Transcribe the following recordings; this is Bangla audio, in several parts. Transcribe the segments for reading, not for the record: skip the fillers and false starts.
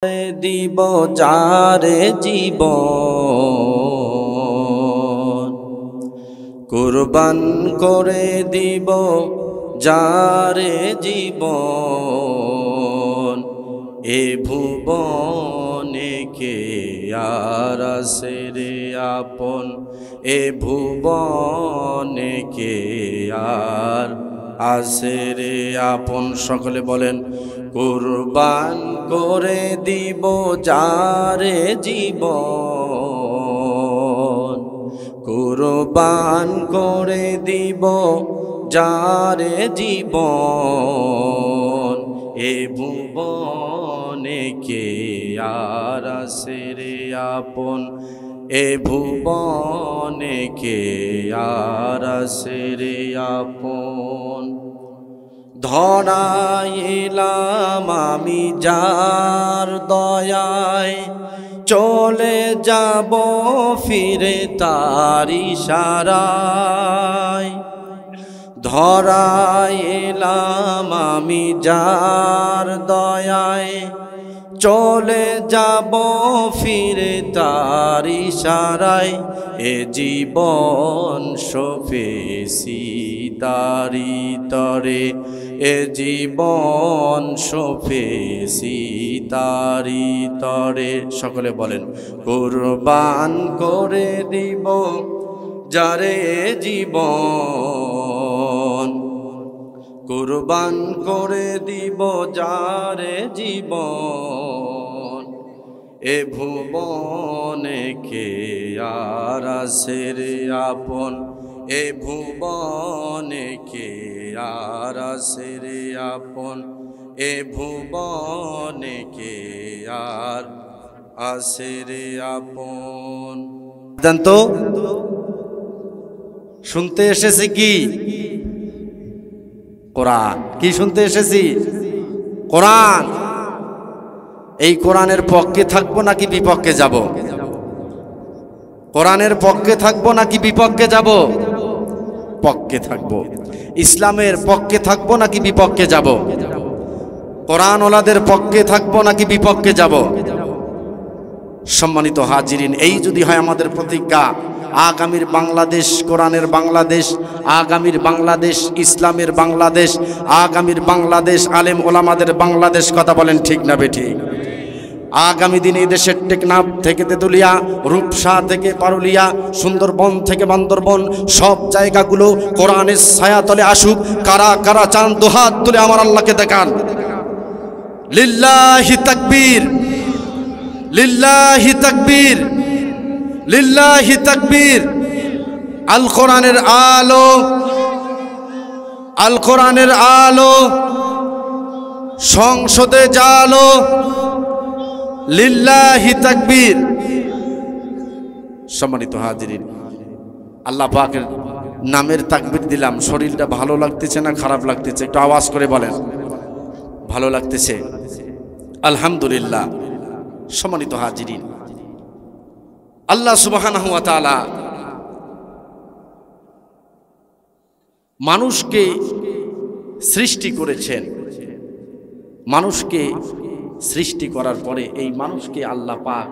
দিব যারে জীবন কুরবান করে দিব যারে জীবন এ ভুবনে কে আর আছে রে আপন এ ভুবনে কে আর আছে রে আপন সকলে বলেন কুরবান করে দিব যারে জীবন কুরবান করে দিব যারে জীবন এ ভুবনে কে আর আছে রে আপন এ ভুবনে কে আর আছে রে আপন ধরাইলাম আমি যার দয়ায় চলে যাব ফিরে তার ইশারায় ধরাইলাম আমি যার দয়ায় চলে যাব ফিরে তার ইশারায় এ জীবন সফেছি তারি তরে এ জীবন সফেছি তারি তরে সকলে বলেন কুরবান করে দিব যারে জীবন কুরবান করে দিব যারে জীবন এ ভুবনে কে আর আছে রে আপন এ ভুবনে কে আর আছে রে আপন এ ভুবনে কে আর আছে রে আপন জানতো শুনতে এসেছে কি কোরআন কি শুনতে এসেছি কোরআন এই কোরআনের পক্ষে থাকবো নাকি বিপক্ষে যাব কোরআনের পক্ষে থাকবো নাকি বিপক্ষে যাব পক্ষে থাকবো ইসলামের পক্ষে থাকবো নাকি বিপক্ষে যাব কোরআন ওলাদের পক্ষে থাকবো নাকি বিপক্ষে যাব সম্মানিত হাজিরিন এই যদি হয় আমাদের প্রতিজ্ঞা আগামীর বাংলাদেশ কোরআনের বাংলাদেশ আগামীর বাংলাদেশ ইসলামের বাংলাদেশ আগামীর বাংলাদেশ আলেম ওলামাদের বাংলাদেশ কথা বলেন ঠিক না বেঠিক আগামী দিনে এই দেশের টেকনাফ থেকে তেতুলিয়া রূপসা থেকে পারুলিয়া সুন্দরবন থেকে বান্দরবন সব জায়গাগুলো কোরআনের ছায়াতলে আসুক কারা কারা চান দুহাত তুলে আমার আল্লাহকে দেখান লিল্লাহি তাকবীর লিল্লাহি তাকবীর লিল্লাহি তাকবীর আল কোরআনের আলো আল কোরআনের আলো সংসদে জালো লিল্লাহি তাকবীর সম্মানিত হাজিরিন আল্লাহ পাকের নামের তাকবীর দিলাম শরীরটা ভালো লাগতেছে না খারাপ লাগতেছে একটু আওয়াজ করে বলেন ভালো লাগতেছে আলহামদুলিল্লাহ সম্মানিত হাজিরিন আল্লাহ সুবহানাহু ওয়া তাআলা মানুষকে সৃষ্টি করেছেন মানুষকে সৃষ্টি করার পরে এই মানুষকে আল্লাহ পাক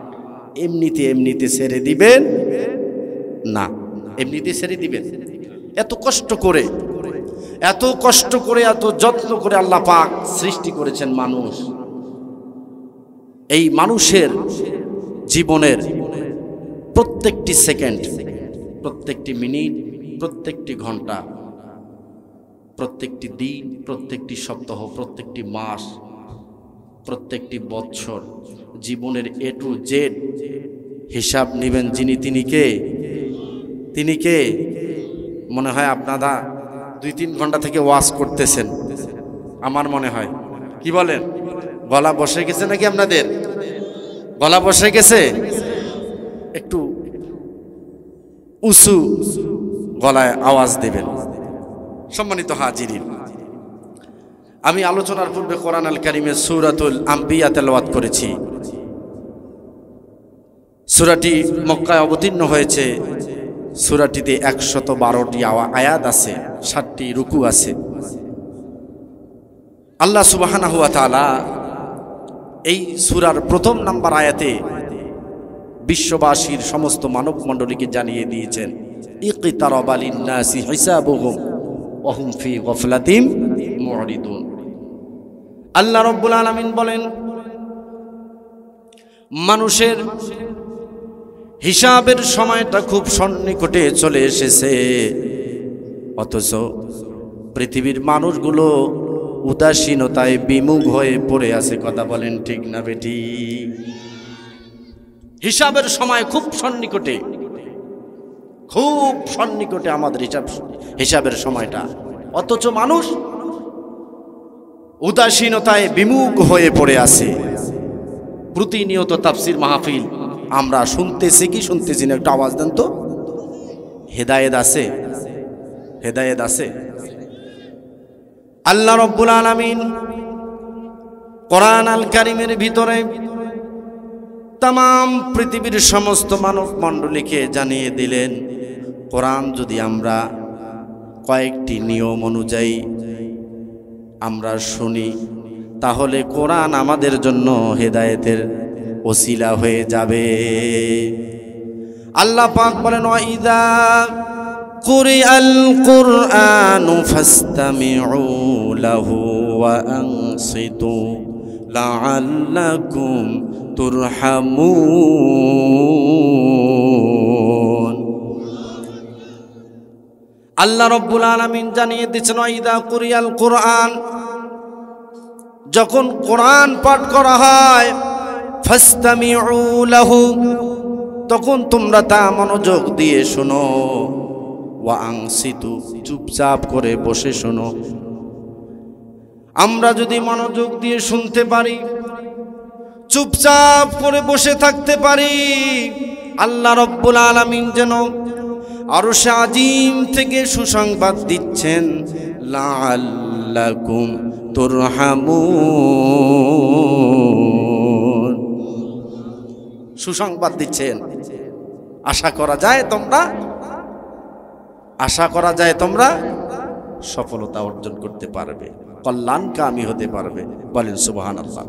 এমনিতে ছেড়ে দিবেন না এমনিতে ছেড়ে দিবেন এত কষ্ট করে এত যত্ন করে আল্লাহ পাক সৃষ্টি করেছেন মানুষ এই মানুষের জীবনের প্রত্যেকটি সেকেন্ড প্রত্যেকটি মিনিট প্রত্যেকটি ঘন্টা প্রত্যেকটি দিন প্রত্যেকটি সপ্তাহ প্রত্যেকটি মাস প্রত্যেকটি বৎসর জীবনের এ টু জেড হিসাব নেবেন যিনি তিনি কে মনে হয় আপনারা 2-3 ঘন্টা থেকে ওয়াজ করতেছেন আমার মনে হয় কি বলেন গলা বসে গেছে নাকি আপনাদের গলা বসে গেছে একটু উঁচু গলায় আওয়াজ দেবেন সম্মানিত হাজিরিন আমি আলোচনার পূর্বে কোরআন আল কারীমের সূরাতুল আম্বিয়া তেলাওয়াত করেছি সূরাটি মক্কায় অবতীর্ণ হয়েছে সূরাটিতে 112টি আয়াত আছে, 7টি রুকু আছে। আল্লাহ সুবহানাহু ওয়া তাআলা এই সূরার প্রথম নাম্বার আয়াতে বিশ্ববাসীর সমস্ত মানব মণ্ডলীকে জানিয়ে দিয়েছেন, ইকতারাবা লিন-নাসি হিসাবুহুম ওয়া হুম ফি গাফলাতিন মুরিদুন। আল্লাহ রাব্বুল আলামিন বলেন, মানুষের হিসাবের সময়টা খুব সন্নিকটে চলে এসেছে, অথচ পৃথিবীর মানুষগুলো উদাসীনতায় বিমুখ হয়ে পড়ে আছে। কথা বলেন ঠিক না বেটি? হিসাবের সময় খুব সন্নিকটে, খুব সন্নিকটে আমাদের হিসাবের সময়টা, অথচ মানুষ উদাসীনতায় বিমুখ হয়ে পড়ে আছে। প্রতিনিয়ত তাফসীর মাহফিল আমরা শুনতেছি কি শুনতেছি না? একটা আওয়াজ দেন তো। হেদায়েত আছে? হেদায়েত আছে? আল্লাহ রাব্বুল আলামিন কোরআন আল কারীমের ভিতরে তাম পৃথিবীর সমস্ত মানব মণ্ডলীকে জানিয়ে দিলেন, কোরআন যদি আমরা কয়েকটি নিয়ম অনুযায়ী আমরা শুনি, তাহলে কোরআন আমাদের জন্য হেদায়েতের ওসিলা হয়ে যাবে। আল্লাহ পাক বলেন, ওয়াইদা কুরিআল কুরআনু ফাসতামিউ লাহু ওয়া আনসিতু লাআল্লাকুম তুরহামুন। আল্লাহ রাব্বুল আলামিন জানিয়ে দিয়েছেন, ওয়াইদা কুরিআল কুরআন, যখন কোরআন পাঠ করা হয়, ফাসতামিউ লাহু, তখন তোমরা তা মনোযোগ দিয়ে শোনো, ওয়া আনসিতু, চুপচাপ করে বসে শোনো। আমরা যদি মনোযোগ দিয়ে শুনতে পারি, চুপচাপ করে বসে থাকতে পারি, আল্লাহ রাব্বুল আলামিন যেন আরশে আজিম থেকে সুসংবাদ দিচ্ছেন, লাআল্লাকুম তুরহামুন, সুসংবাদ দিচ্ছেন। আশা করা যায় তোমরা সফলতা অর্জন করতে পারবে, কল্যাণকামী হতে পারবে। বলেন সুবহানাল্লাহ।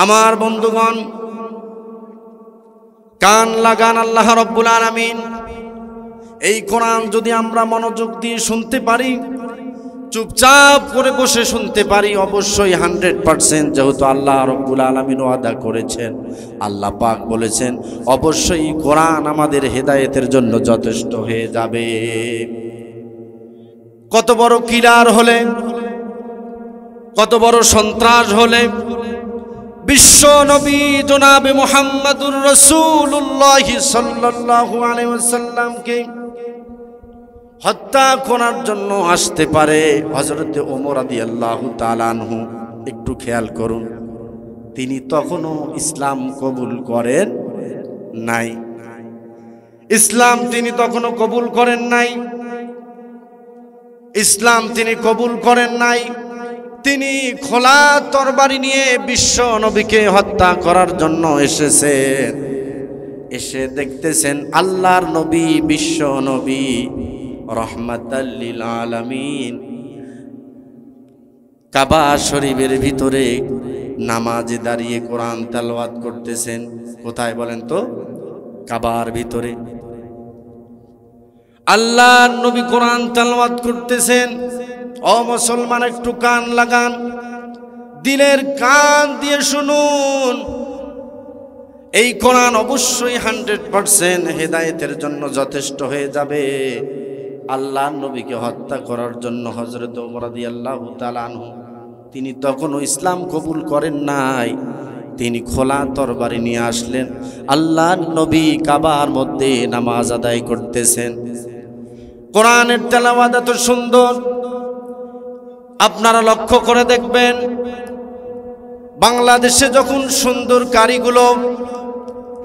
আমার বন্ধুগণ, কান লাগান, আল্লাহ রাব্বুল আলামিন এই কোরআন যদি আমরা মনোযোগ দিয়ে শুনতে পারি, চুপচাপ করে বসে শুনতে পারি, অবশ্যই 100%, যেহেতু আল্লাহ রাব্বুল আলামিন ওয়াদা করেছেন, আল্লাহ পাক বলেছেন, অবশ্যই কোরআন আমাদের হেদায়েতের জন্য যথেষ্ট হয়ে যাবে। কত বড় কিলার হলে, কত বড় সন্ত্রাস হলে বিশ্ব নবী জনাবে মুহাম্মদুর রাসূলুল্লাহ সাল্লাল্লাহু আলাইহি ওয়াসাল্লামকে হত্যা করার জন্য আসতে পারে হযরত ওমর রাদিয়াল্লাহু তাআলা আনহু। একটু খেয়াল করুন, তিনি তখনও ইসলাম কবুল করেন নাই। ইসলাম তিনি তখনও কবুল করেন নাই। ইসলাম তিনি কবুল করেন নাই। তিনি খোলা তরবারি নিয়ে বিশ্ব নবীকে হত্যা করার জন্য এসেছেন। এসে দেখতেছেন আল্লাহর নবী, বিশ্ব নবী রহমাতাল লিল আলামিন কাবা শরীফের ভিতরে নামাজে দাঁড়িয়ে কোরআন তেলাওয়াত করতেছেন। কোথায় বলেন তো? কাবার ভিতরে আল্লাহর নবী কোরআন তেলাওয়াত করতেছেন। ও মুসলমান, একটু কান লাগান, দিলের কান দিয়ে শুনুন। এই কোরআন অবশ্যই 100% হেদায়েতের জন্য যথেষ্ট হয়ে যাবে। আল্লাহর নবীকে হত্যা করার জন্য হযরত ওমর রাদিয়াল্লাহু তাআলা আনহু তিনি তখনও ইসলাম কবুল করেন নাই। তিনি খোলা তরবারি নিয়ে আসলেন। আল্লাহর নবী কাবার মধ্যে নামাজ আদায় করতেছেন। কোরআনের তেলাওয়াত এত সুন্দর, আপনারা লক্ষ্য করে দেখবেন, বাংলাদেশে যখন সুন্দর কারিগুলো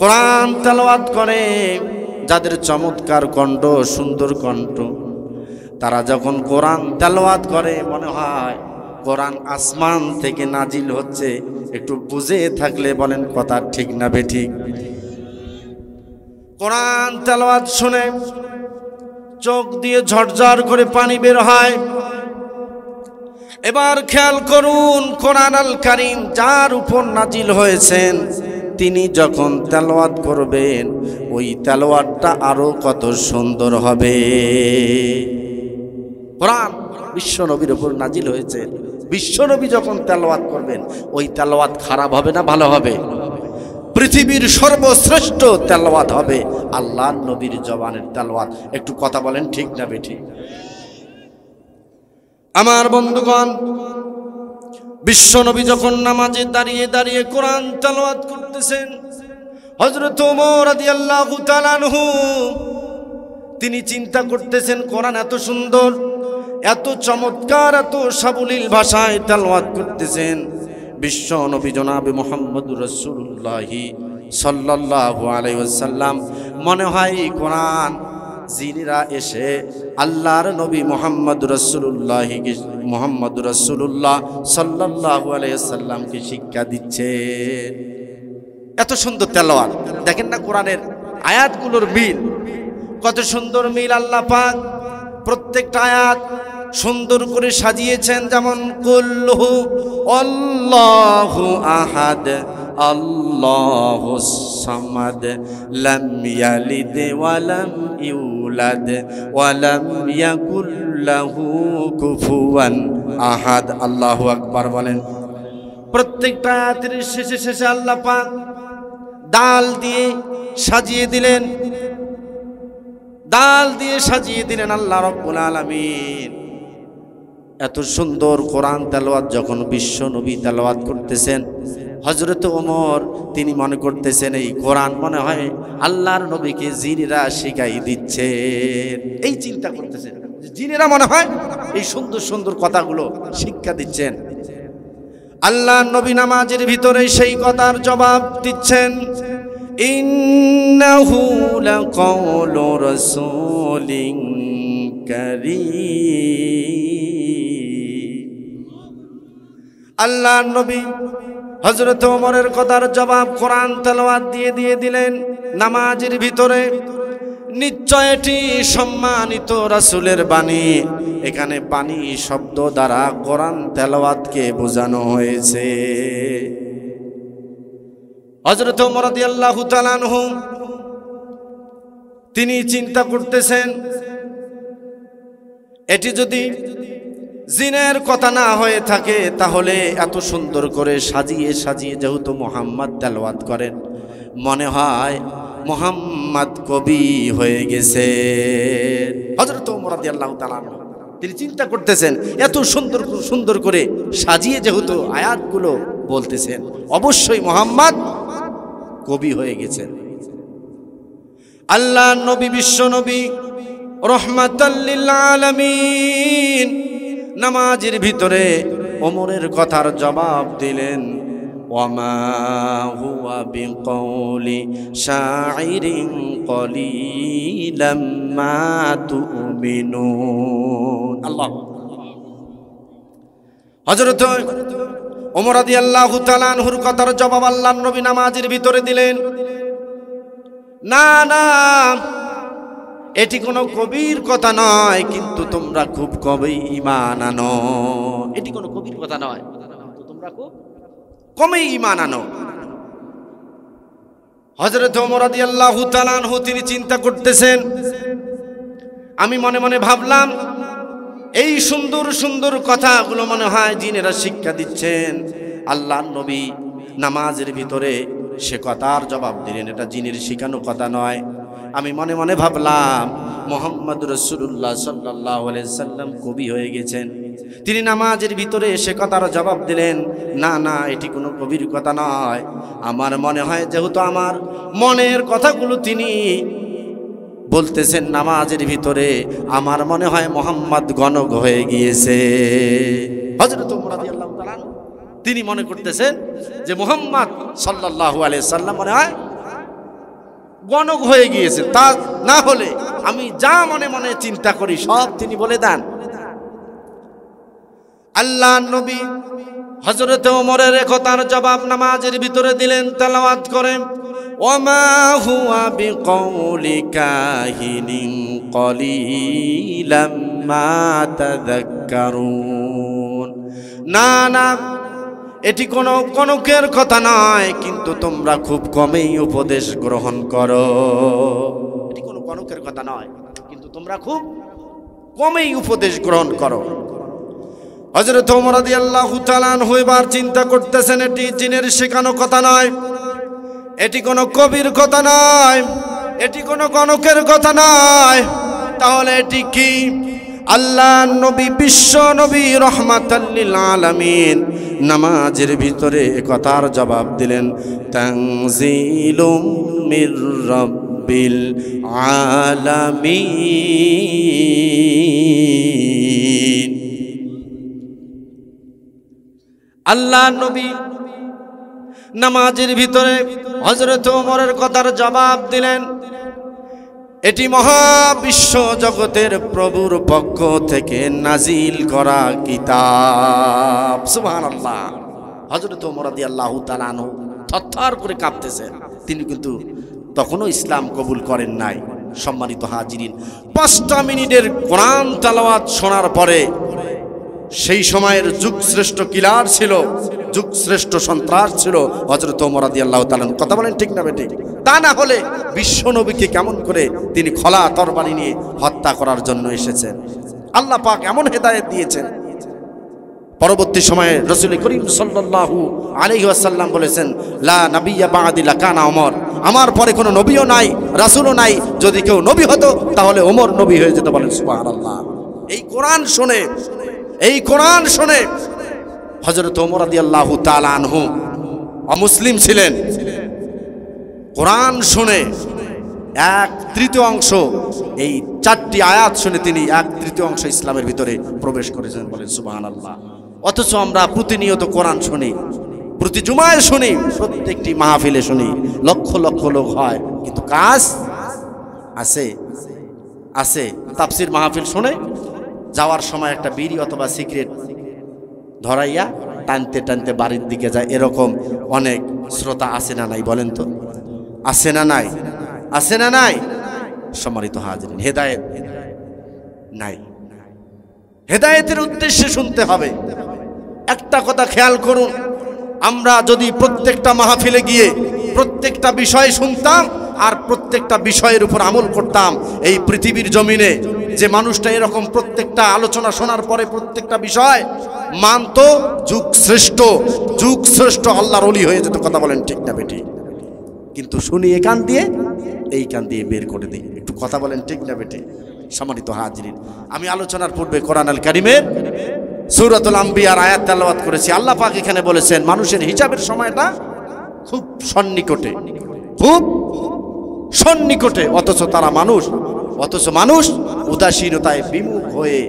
কোরআন তেলাওয়াত করে, যাদের চমৎকার কণ্ঠ, সুন্দর কণ্ঠ, তারা যখন কোরআন তেলাওয়াত করে মনে হয় কোরআন আসমান থেকে নাজিল হচ্ছে। একটু বুঝে থাকলে বলেন কথা ঠিক না বেঠিক? কোরআন তেলাওয়াত শুনে চোখ দিয়ে ঝরঝর করে পানি বের হয়। এবার খেয়াল করুন, কোরআন আল কারীম যার উপর নাজিল হয়েছেন তিনি যখন তেলাওয়াত করবেন ওই তেলাওয়াতটা আরো কত সুন্দর হবে। কোরআন বিশ্ব নবীর উপর নাজিল হয়েছে, বিশ্ব নবী যখন তেলাওয়াত করবেন ওই তেলাওয়াত খারাপ হবে না ভালো হবে? পৃথিবীর সর্বশ্রেষ্ঠ তেলাওয়াত হবে আল্লাহর নবীর জবানের তেলাওয়াত। একটু কথা বলেন ঠিক না বেঠিক? আমার বন্ধুগণ, বিশ্ব নবী যখন নামাজে দাঁড়িয়ে দাঁড়িয়ে কোরআন তেলাওয়াত করতেছেন, হযরত ওমর রাদিয়াল্লাহু তাআলা আনহু তিনি চিন্তা করতেছেন কোরআন এত সুন্দর, এত চমৎকার, এত সাবলীল ভাষায় তেলাওয়াত করতেছেন। বিশ্ব নবী জনাবে মুহাম্মদুর রাসূলুল্লাহ সাল্লাল্লাহু আলাইহি ওয়াসাল্লাম মনে হয় কোরআন জিনেরা এসে আল্লাহর নবী মুহাম্মদুর রাসূলুল্লাহ সাল্লাল্লাহু আলাইহি ওয়াসাল্লামকে শিক্ষা দিচ্ছে। এত সুন্দর তেলাওয়াত দেখেন না, কোরআনের আয়াতগুলোর মিল কত সুন্দর মিল। আল্লাহ পাক প্রত্যেকটা আয়াত সুন্দর করে সাজিয়েছেন। যেমন কুল্হু আল্লাহু আহাদ আল্লাহুস সামাদ লাম ইয়ালিদ ওয়া লাম ইউলাদ ওয়া লাম ইয়াকুল লাহু কুফুয়ান আহাদ। আল্লাহু আকবার বলেন। প্রত্যেকটা আয়াতের শেষে শেষে আল্লাহ পাক ডাল দিয়ে সাজিয়ে দিলেন, ডাল দিয়ে সাজিয়ে দিলেন আল্লাহ রাব্বুল আলামিন। এত সুন্দর কোরআন তেলাওয়াত যখন বিশ্ব নবী তেলাওয়াত করতেছেন, হযরত ওমর তিনি মনে করতেছেন এই কোরআন মনে হয় আল্লাহর নবীকে জিনেরা শিখাই দিচ্ছে। এই চিন্তা করতেছেন জিনেরা মনে হয় এই সুন্দর সুন্দর কথাগুলো শিক্ষা দিচ্ছেন। আল্লাহর নবী নামাজের ভিতরে সেই কথার জবাব দিচ্ছেন, ইন্নাহু লাকাউলু রাসূলিন কারীম। আল্লাহর নবী হযরত ওমরের কথার জবাব কোরআন তেলাওয়াত দিয়ে দিলেন নামাজের ভিতরে। নিশ্চয় এটি সম্মানিত রাসূলের বাণী। এখানে বাণী শব্দ দ্বারা কোরআন তেলাওয়াতকে বোঝানো হয়েছে। হযরত ওমর রাদিয়াল্লাহু তাআলা আনহু তিনি চিন্তা করতেছেন এটি যদি জিনের কথা না হয়ে থাকে তাহলে এত সুন্দর করে সাজিয়ে সাজিয়ে যেহেতু মুহাম্মদ তেলাওয়াত করেন, মনে হয় মুহাম্মদ কবি হয়ে গেছে। হযরত ওমর রাদিয়াল্লাহু তাআলা তিনি চিন্তা করতেছেন এত সুন্দর সুন্দর করে সাজিয়ে যেহেতু আয়াতগুলো বলতেছেন, অবশ্যই মুহাম্মদ কবি হয়ে গেছেন। আল্লাহ নবী বিশ্ব নবী রাহমাতাল লিল আলামিন নামাজের ভিতরে ওমরের কথার জবাব দিলেন, ওয়ামা হুয়া বিকাউলি শাইরিন কলিলাম মা তুমিনুন। আল্লাহ। হযরত ওমর রাদিয়াল্লাহু তাআলা আনহুর কথার জবাব আল্লাহর নবী নামাজের ভিতরে দিলেন, না না এটি কোনো কবির কথা নয়, কিন্তু তোমরা খুব কমই ঈমান আনো। এটি কোনো কবির কথা নয়, তোমরা খুব কমই ঈমান আনো। হযরত ওমর রাদিয়াল্লাহু তাআলা আনহু তিনি চিন্তা করতেছেন, আমি মনে মনে ভাবলাম এই সুন্দর সুন্দর কথাগুলো মনে হয় জিনেরা শিক্ষা দিচ্ছেন। আল্লাহর নবী নামাজের ভিতরে সে কথার জবাব দিলেন, এটা জিনের শিখানো কথা নয়। আমি মনে মনে ভাবলাম মুহাম্মদ রাসূলুল্লাহ সাল্লাল্লাহু আলাইহি সাল্লাম কবি হয়ে গেছেন। তিনি নামাজের ভিতরে সে কথার জবাব দিলেন, না না এটি কোনো কবির কথা নয়। আমার মনে হয় যেহেতু আমার মনের কথাগুলো তিনি বলতেছেন নামাজের ভিতরে, আমার মনে হয় মুহাম্মদ গণক হয়ে গিয়েছে। হযরত ওমর রাদিয়াল্লাহু তাআলা তিনি মনে করতেছেন যে মুহাম্মদ সাল্লাল্লাহু আলাইহি সাল্লাম মনে হয় গণক হয়ে গিয়েছে, তা না হলে আমি যা মনে মনে চিন্তা করি সব তিনি বলে দেন। আল্লাহর নবী হযরত ওমরের কথার জবাব নামাজের ভিতরে দিলেন, তেলাওয়াত করেন, ওমা হুয়া বিকাউলি কাহিনিন কলিলাম মা তাযাক্কারুন। না না, এটি কোনো কনকের কথা নয়, কিন্তু তোমরা খুব কমই উপদেশ গ্রহণ করো। এটি কোনো কনকের কথা নয়, কিন্তু তোমরা খুব কমই উপদেশ গ্রহণ করো। হযরত ওমর রাদিয়াল্লাহু তাআলা আনহু এবার চিন্তা করতেছেন, এটি জিনের শেখানো কথা নয়, এটি কোনো কবির কথা নয়, এটি কোনো গণকের কথা নয়, তাহলে এটি কি? আল্লাহ নবী, বিশ্ব নবী রহমাতাল লিল আলামিন নামাজের ভিতরে কথার জবাব দিলেন, তানজিলুম মির রাব্বিল আলামিন। আল্লাহ নবী নামাজের ভিতরে হযরত ওমরের কথার জবাব দিলেন, এটি মহাবিশ্ব জগতের প্রভুর পক্ষ থেকে নাজিল করা কিতাব। সুবহানাল্লাহ। হযরত ওমর রাদিয়াল্লাহু তাআলা আনহু থরথর করে কাঁপতেছেন। তিনি কিন্তু তখনও ইসলাম কবুল করেন নাই। সম্মানিত হাজিরিন, 5টা মিনিটের কোরআন তেলাওয়াত শোনার পরে সেই সময়ের যুগশ্রেষ্ঠ কিলার ছিল, যুগশ্রেষ্ঠ সন্ত্রাস ছিল হযরত ওমর রাদিয়াল্লাহু তাআলা। কথা বলেন ঠিক না বেঠিক? তা না হলে বিশ্ব নবীকে কেমন করে তিনি খোলা তরবারি নিয়ে হত্যা করার জন্য এসেছেন? আল্লাহ পাক এমন হেদায়েত দিয়েছেন। পরবর্তী সময়ে রাসূল করিম সাল্লাল্লাহু আলাইহি ওয়াসাল্লাম বলেছেন, লা নাবিয়্যা বা'দি লাকানা ওমর, আমার পরে কোনো নবীও নাই, রাসূলও নাই, যদি কেউ নবী হতো তাহলে ওমর নবী হয়ে যেত। বলেন সুবহানাল্লাহ। এই কোরআন শুনে হযরত ওমর রাদিয়াল্লাহু তাআলা আনহু অমুসলিম ছিলেন। কোরআন শুনে 1/3 অংশ, এই 4টি আয়াত শুনে তিনি 1/3 অংশ ইসলামের ভিতরে প্রবেশ করেছেন। বলেন সুবহানাল্লাহ। অথচ আমরা প্রতিনিয়ত কোরআন শুনি, প্রতি জুমায় শুনি, প্রত্যেকটি মাহফিলে শুনি, লক্ষ লক্ষ লোক হয়, কিন্তু কাজ আছে। তাফসীর মাহফিল শুনে যাওয়ার সময় একটা বিড়ি অথবা সিগারেট ধরাইয়া টানতে টানতে বাড়ির দিকে যায়, এরকম অনেক শ্রোতা আছে না নাই? বলেন তো, আছে না নাই? আছে না নাই? সম্মানিত হাজিরিন, হেদায়েত নাই। হেদায়েতের উদ্দেশ্যে শুনতে হবে। একটা কথা খেয়াল করুন, আমরা যদি প্রত্যেকটা মাহফিলে গিয়ে প্রত্যেকটা বিষয় শুনতাম আর প্রত্যেকটা বিষয়ের উপর আমল করতাম, এই পৃথিবীর জমিনে যে মানুষটা এরকম প্রত্যেকটা আলোচনা শোনার পরে প্রত্যেকটা বিষয় মানত, যুগ শ্রেষ্ঠ আল্লাহর ওলি হয়ে যেত। কথা বলেন ঠিক না বেঠিক? কিন্তু শুনি এই কান দিয়ে বের করে দিই। একটু কথা বলেন ঠিক না বেঠিক? সম্মানিত হাজিরিন, আমি আলোচনার পূর্বে কোরআন আল কারীমের সূরাতুল আম্বিয়ার আয়াত তেলাওয়াত করেছি। আল্লাহ পাক এখানে বলেছেন, মানুষের হিসাবের সময়টা খুব সন্নিকটে, অথচ মানুষ উদাসীনতায় বিমুখ হয়ে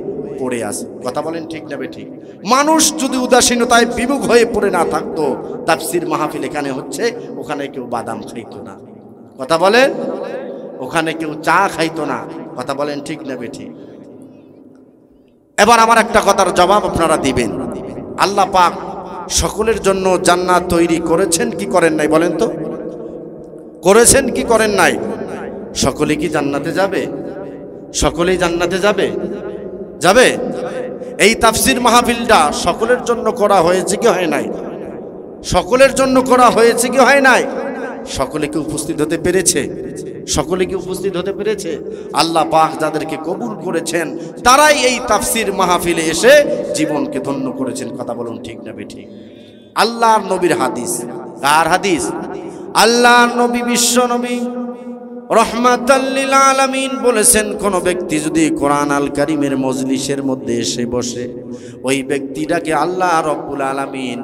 পড়ে আছে। কথা বলেন ঠিক না বেঠিক? মানুষ যদি উদাসীনতায় বিমুখ হয়ে পড়ে না থাকতো, তাফসীর মাহফিল এখানে হচ্ছে, ওখানে কেউ বাদাম খাইতো না। কথা বলেন, ওখানে কেউ চা খাইতো না। কথা বলেন ঠিক না বেঠিক? এবার আমার একটা কথার জবাব আপনারা দিবেন। আল্লাহ পাক সকলের জন্য জান্নাত তৈরি করেছেন কি করেন নাই? বলেন তো, করেছেন কি করেন নাই? সকলে কি জান্নাতে যাবে? সকলেই জান্নাতে যাবে? এই তাফসীর মাহফিলটা সকলের জন্য করা হয়েছে কি হয় নাই? সকলের জন্য করা হয়েছে কি হয় নাই? সকলে কি উপস্থিত হতে পেরেছে? আল্লাহ পাক যাদেরকে কবুল করেছেন তারাই এই তাফসীর মাহফিলে এসে জীবনকে ধন্য করেছেন। কথা বলুন ঠিক না বেঠিক? আল্লাহর নবীর হাদিস। কার হাদিস? আল্লাহর নবী, বিশ্ব নবী রহমাতাল লিল আলামিন বলেছেন, কোন ব্যক্তি যদি কোরআন আল কারীমের মজলিসের মধ্যে এসে বসে, ওই ব্যক্তিটাকে আল্লাহ রব্বুল আলামিন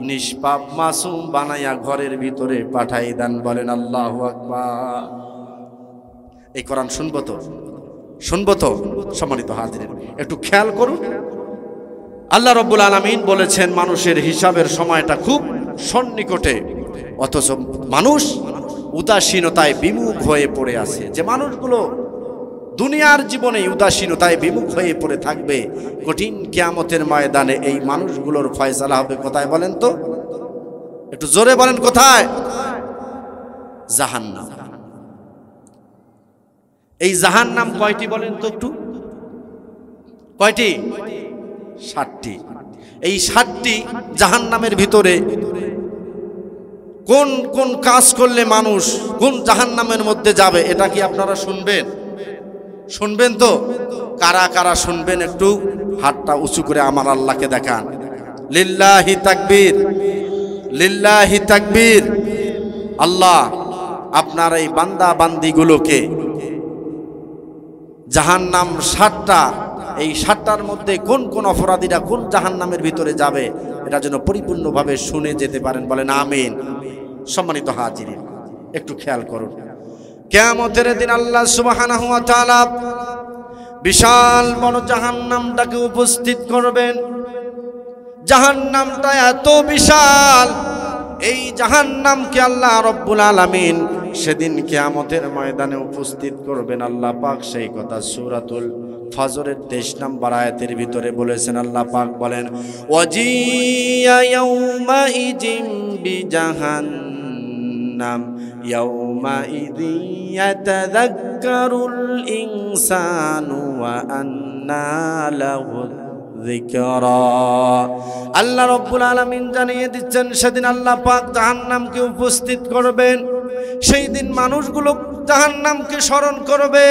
নিষ্পাপ মাসুম বানায়া ঘরের ভিতরে পাঠাই দেন। বলেন আল্লাহু আকবার। এই কোরআন শুনবো তো সম্মানিত হাজিরিন, একটু খেয়াল করুন। আল্লাহ রব্বুল আলামিন বলেছেন মানুষের হিসাবের সময়টা খুব সন্নিকটে, অথচ মানুষ উদাসীনতায় বিমুখ হয়ে পড়ে আছে। যে মানুষগুলো দুনিয়ার জীবনে উদাসীনতায় বিমুখ হয়ে পড়ে থাকবে, কঠিন কিয়ামতের ময়দানে এই মানুষগুলোর ফয়সালা হবে কোথায়? বলেন তো, একটু জোরে বলেন, কোথায়? জাহান্নাম। এই জাহান্নাম কয়টি বলেন তো একটু? কয়টি? 7টি। এই 7টি জাহান্নামের ভিতরে কোন কোন কাজ করলে মানুষ কোন জাহান্নামের মধ্যে যাবে, এটা কি আপনারা শুনবেন? শুনবেন তো? কারা কারা শুনবেন একটু হাতটা উঁচু করে আমার আল্লাহকে দেখান। লিল্লাহি তাকবীর, লিল্লাহি তাকবীর। আল্লাহ আপনার এই বান্দা বান্দিগুলোকে জাহান্নাম 7টা, এই 7টার মধ্যে কোন কোন অপরাধীরা কোন জাহান্নামের ভিতরে যাবে এটা যেন পরিপূর্ণভাবে শুনে যেতে পারেন, বলেন আমিন। সম্মানিত হাজিরিন, একটু খেয়াল করুন, কিয়ামতের দিন আল্লাহ সুবহানাহু ওয়া তাআলা বিশাল বড় জাহান্নামটাকে উপস্থিত করবেন। জাহান্নামটা এত বিশাল, এই জাহান্নামকে আল্লাহ রব্বুল আলামিন সেদিন কিয়ামতের ময়দানে উপস্থিত করবেন। আল্লাহ পাক সেই কথা সূরাতুল ফজরের 23 নম্বর আয়াতের ভিতরে বলেছেন। আল্লাহ পাক বলেন, ওয়াজিয়া ইয়াউমা ইযিম বিজাহান্নাম ইয়াউমা ইযি ইয়াতাযাক্কারুল ইনসানু ওয়া আন্না লাহু যিকরা। আল্লাহ রাব্বুল আলামিন জানিয়ে দিচ্ছেন সেদিন আল্লাহ পাক জাহান্নামকে উপস্থিত করবেন। সেই দিন মানুষগুলো জাহান্নামকে স্মরণ করবে।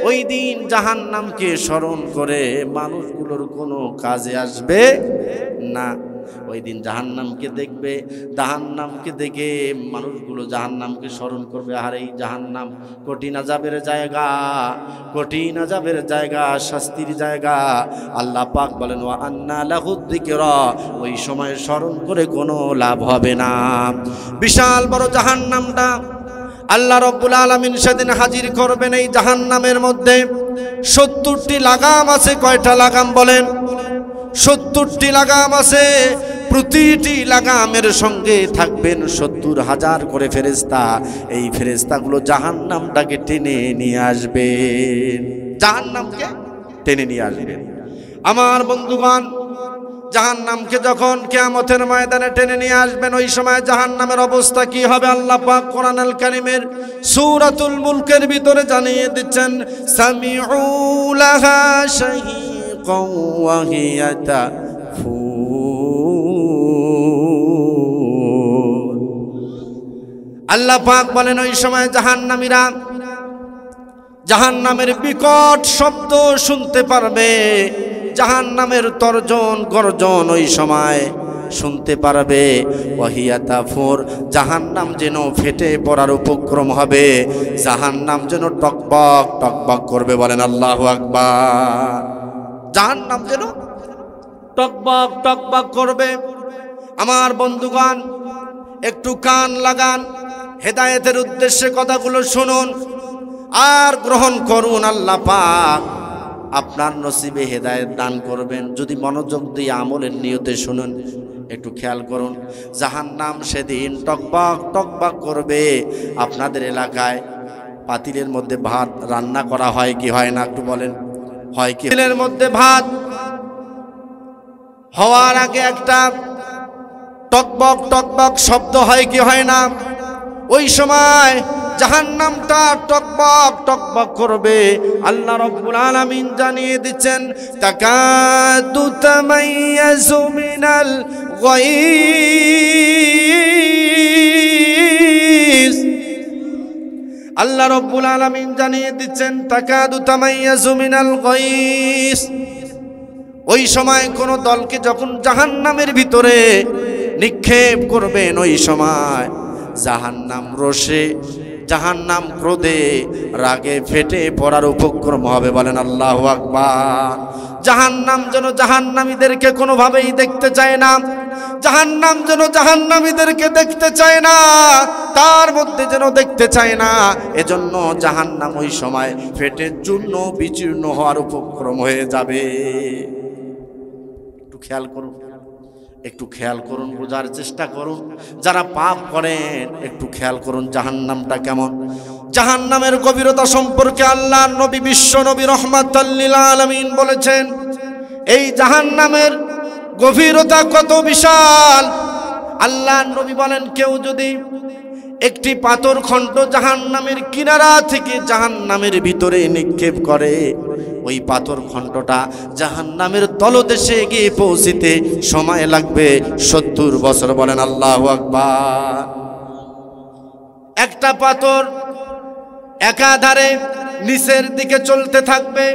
ওই দিন জাহান্নামকে স্মরণ করে মানুষগুলোর কোনো কাজে আসবে না। ওই দিন জাহান্নামকে দেখবে, জাহান্নামকে দেখে মানুষগুলো জাহান্নামকে স্মরণ করবে, আর এই জাহান্নাম কঠিন আযাবের জায়গা, কঠিন আযাবের জায়গা, শাস্তির জায়গা। আল্লাহ পাক বলেন, ওয়া আন্না লাহু যিকরা, ওই সময় স্মরণ করে কোনো লাভ হবে না। বিশাল বড় জাহান্নামটা আল্লাহ রাব্বুল আলামিন সেদিন হাজির করবেন। এই জাহান্নামের মধ্যে 70টি লাগাম আছে। কয়টা লাগাম বলেন? 70টি লাগাম আছে। প্রতিটি লাগামের সঙ্গে থাকবেন 70,000 করে ফেরেশতা। এই ফেরেশতাগুলো জাহান্নামটাকে টেনে নিয়ে আসবেন, জাহান্নামকে টেনে নিয়ে আসবেন। আমার বন্ধুগণ, জাহান্নামকে যখন কিয়ামতের ময়দানে টেনে নিয়ে আসবেন, ওই সময় জাহান্নামের অবস্থা কি হবে আল্লাহ পাক কোরআনুল কারীমের সূরাতুল মুলকের ভিতরে জানিয়ে দিচ্ছেন, সামিউ লাহা শাহীকাও ওয়া হিয়া তাফুর। আল্লাহ পাক বলেন, ওই সময় জাহান্নামীরা জাহান্নামের বিকট শব্দ শুনতে পারবে, জাহান্নামের তর্জন গর্জন ওই সময় শুনতে পারবে। ওয়াহিয়া তাফুর, জাহান্নাম যেন ফেটে পড়ার উপক্রম হবে, জাহান্নাম যেন টকবক টকবক করবে। বলেন আল্লাহু আকবার। জাহান্নাম যেন টকবক টকবক করবে। আমার বন্ধুগণ, একটু কান লাগান, হেদায়েতের উদ্দেশ্যে কথাগুলো শুনুন আর গ্রহণ করুন। আল্লাহ পাক আপনার নসিবে হেদায়েত দান করবেন যদি মনোযোগ দিয়ে আমলের নিয়তে শুনুন। একটু খেয়াল করুন, জাহান্নাম সেদিন টকবক টকবক করবে। আপনাদের এলাকায় পাতিলের মধ্যে ভাত রান্না করা হয় কি হয় না? একটু বলেন, হয় কি? পাতিলের মধ্যে ভাত হওয়ার আগে একটা টকবক টকবক শব্দ হয় কি হয় না? ওই সময় জাহান্নামটা টকবক টকবক করবে। আল্লাহ রাব্বুল আলামিন জানিয়ে দিচ্ছেন, তাকাদু তামাইয়াজু মিনাল গায়জ। আল্লাহ রাব্বুল আলামিন জানিয়ে দিচ্ছেন, তাকাদু তামাইয়াজু মিনাল গায়জ। ওই সময় কোন দলকে যখন জাহান্নামের ভিতরে নিক্ষেপ করবেন, ওই সময় জাহান্নাম রোষে, জাহান্নাম ক্রোধে, রাগে ফেটে পড়ার উপক্রম হবে। বলেন আল্লাহু আকবার। জাহান্নাম যেন জাহান্নামীদেরকে কোনোভাবেই দেখতে চায় না, জাহান্নাম যেন জাহান্নামীদেরকে দেখতে চায় না, তার মধ্যে যেন দেখতে চায় না। এজন্য জাহান্নাম ওই সময় ফেটে চূর্ণ বিচূর্ণ হওয়ার উপক্রম হয়ে যাবে। একটু খেয়াল করুন, একটু খেয়াল করুন, বোঝার চেষ্টা করুন। যারা পাপ করেন একটু খেয়াল করুন জাহান্নামটা কেমন। জাহান্নামের গভীরতা সম্পর্কে আল্লাহর নবী বিশ্ব নবী রাহমাতাল লিল আলামিন বলেছেন, এই জাহান্নামের গভীরতা কত বিশাল। আল্লাহর নবী বলেন, কেউ যদি একটি পাথর খণ্ড জাহান্নামের কিনারা থেকে জাহান্নামের ভিতরে নিক্ষেপ করে, ওই পাথর খণ্ডটা জাহান্নামের তলদেশে গিয়ে পৌঁছিতে সময় লাগবে 70 বছর। বলেন আল্লাহু আকবার। একটা পাথর একাধারে নিচের দিকে চলতে থাকবে,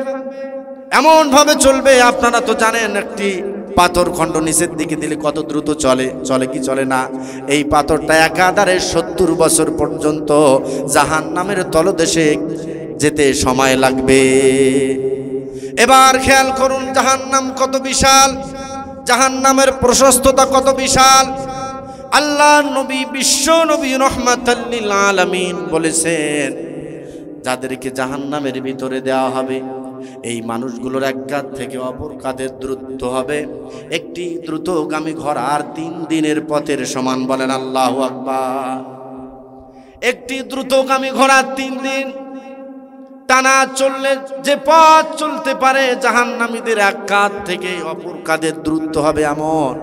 এমন ভাবে চলবে, আপনারা তো জানেন একটি পাথর খণ্ড নিচের দিকে দিলে কত দ্রুত চলে, চলে কি চলে না? এই পাথরটা একাধারে 70 বছর পর্যন্ত জাহান্নামের তলদেশে যেতে সময় লাগবে। এবার খেয়াল করুন জাহান্নাম কত বিশাল, জাহান্নামের প্রশস্ততা কত বিশাল। আল্লাহ নবী, বিশ্ব নবী রাহমাতাল লিল আলামিন বলেছেন, যাদেরকে জাহান্নামের ভিতরে দেওয়া হবে এই মানুষগুলোর এক কাঁধ থেকে অপর কাঁধের দূরত্ব হবে একটি দ্রুতগামী ঘোড়ার 3 দিনের পথের সমান। বলেন আল্লাহু আকবার। একটি দ্রুতগামী ঘোড়া 3 দিন টানা চললে যে পথ চলতে পারে জাহান্নামীদের এক কাঁধ থেকে অপর কাঁধের দূরত্ব হবে এমন।